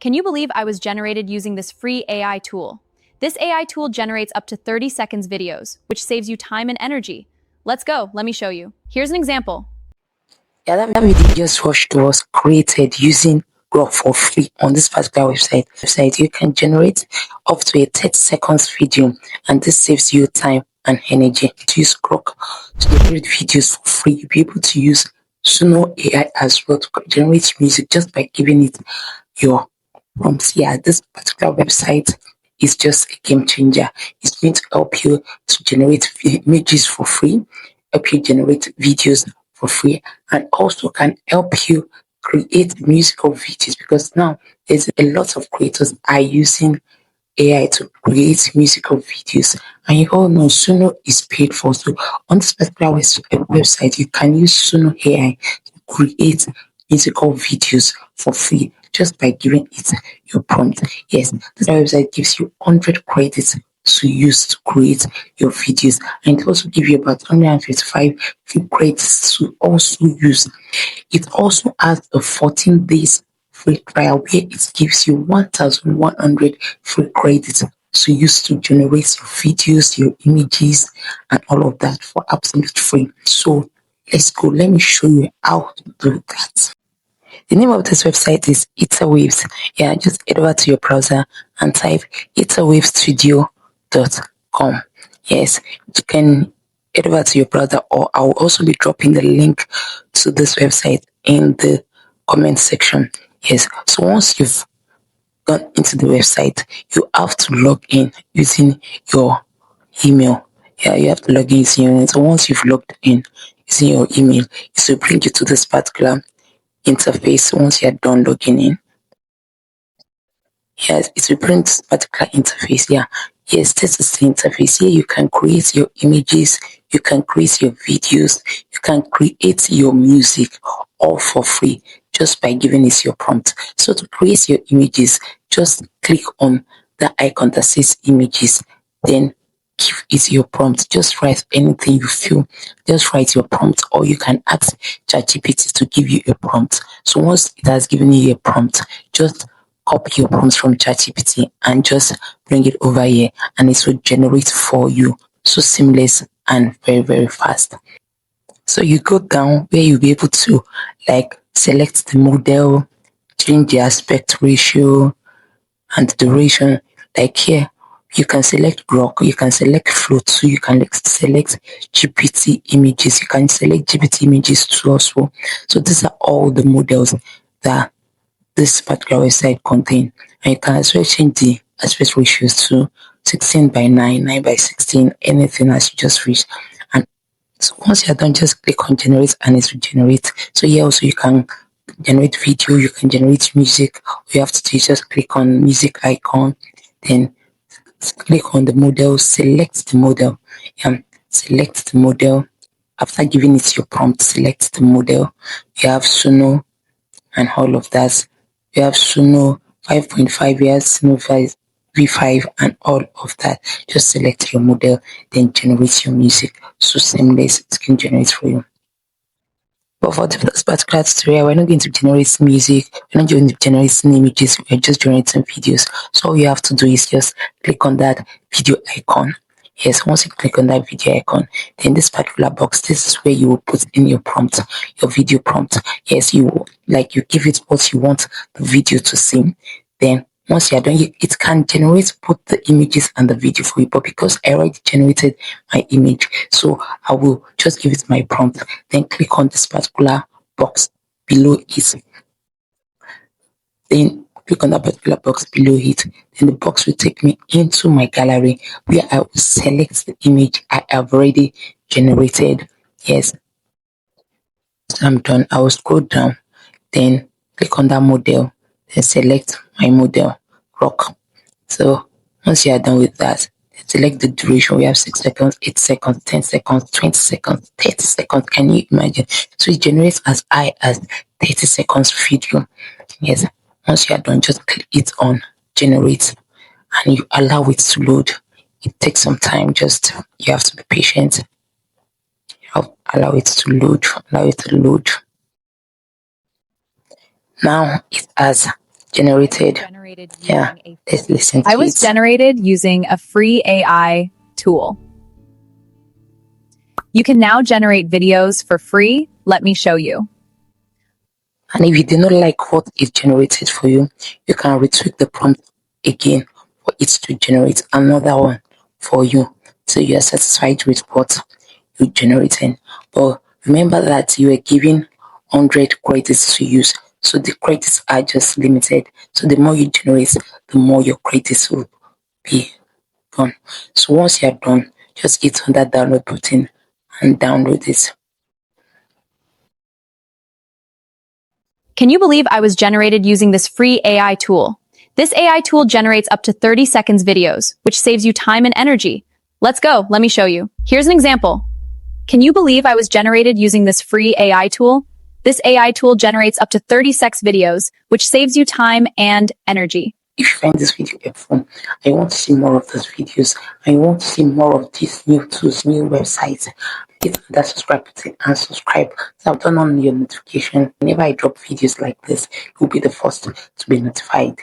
Can you believe I was generated using this free AI tool? This AI tool generates up to 30 seconds videos, which saves you time and energy. Let's go, let me show you. Here's an example. Yeah, that video you just watched was created using Grok for free on this particular website. You can generate up to a 30 seconds video, and this saves you time and energy. To use Grok to generate videos for free, you'll be able to use Suno AI as well to generate music just by giving it your prompts. Yeah, this particular website is just a game changer. It's going to help you to generate images for free, help you generate videos for free, and also can help you create musical videos, because now there's a lot of creators are using AI to create musical videos, and you all know Suno is paid for. So on this particular website, you can use Suno AI to create musical videos for free just by giving it your prompt. Yes, this website gives you 100 credits to use to create your videos, and it also gives you about 155 free credits to also use. It also has a 14 days free trial where it gives you 1,100 free credits to use to generate your videos, your images, and all of that for absolute free. So let's go. Let me show you how to do that. The name of this website is Etherwaves. Yeah, just head over to your browser and type etherwavestudio.com. Yes, you can head over to your browser, or I will also be dropping the link to this website in the comment section. Yes, so once you've gone into the website, you have to log in using your email. Yeah, you have to log in using your email. So once you've logged in using your email, it will bring you to this particular interface. Once you're done logging in, yes, it will bring this particular interface. Yeah, yes, this is the interface. Here you can create your images, you can create your videos, you can create your music, all for free just by giving it your prompt. So to create your images, just click on the icon that says images, then give it your prompt. Just write anything you feel, just write your prompt, or you can ask ChatGPT to give you a prompt. So once it has given you a prompt, just copy your prompts from ChatGPT and just bring it over here, and it will generate for you. So seamless and very, very fast. So you go down where you'll be able to like select the model, change the aspect ratio and the duration. Like here, you can select Grok, you can select Float, so you can select GPT images, you can select GPT images too also. So these are all the models that this particular website contain, and you can as well change the aspect ratios to 16 by 9, 9 by 16, anything as you just wish. And so once you're done, just click on generate and it will generate. So here also you can generate video, you can generate music. All you have to do is just click on music icon, then click on the model, select the model, and select the model. After giving it your prompt, select the model. You have Suno and all of that. You have Suno 5.5 years, Suno 5 V5 and all of that. Just select your model, then generate your music. So seamless, it can generate for you. But for this particular tutorial, we're not going to generate music, we're not going to generate images, we're just generating videos. So all you have to do is just click on that video icon. Yes, once you click on that video icon, then this particular box, this is where you will put in your prompt, your video prompt. Yes, you give it what you want the video to see. Then once you're done, it can generate both the images and the video for you. But because I already generated my image, so I will just give it my prompt, then click on this particular box below it. Then click on that particular box below it. Then the box will take me into my gallery where I will select the image I have already generated. Yes, so I'm done. I will scroll down, then click on that model, then select my model, Grok. So once you are done with that, select the duration. We have 6 seconds, 8 seconds, 10 seconds, 20 seconds, 30 seconds. Can you imagine? So it generates as high as 30 seconds video. Yes. Once you are done, just click it on generate and you allow it to load. It takes some time, just you have to be patient. Allow it to load, allow it to load. Now it has generated. Yeah, let's listen to it. I was generated using a free AI tool. You can now generate videos for free. Let me show you. And if you do not like what it generated for you, you can retweak the prompt again for it to generate another one for you, so you are satisfied with what you're generating. But remember that you are given 100 credits to use, so the credits are just limited. So the more you generate, the more your credits will be gone. So once you are done, just hit on that download button and download it. Can you believe I was generated using this free AI tool? This AI tool generates up to 30 seconds videos, which saves you time and energy. Let's go, let me show you. Here's an example. Can you believe I was generated using this free AI tool? This AI tool generates up to 30 seconds videos, which saves you time and energy. If you find this video helpful, I want to see more of these videos. I want to see more of these new tools, new websites. Hit that subscribe button and subscribe. So I've turn on your notification. Whenever I drop videos like this, you'll be the first to be notified.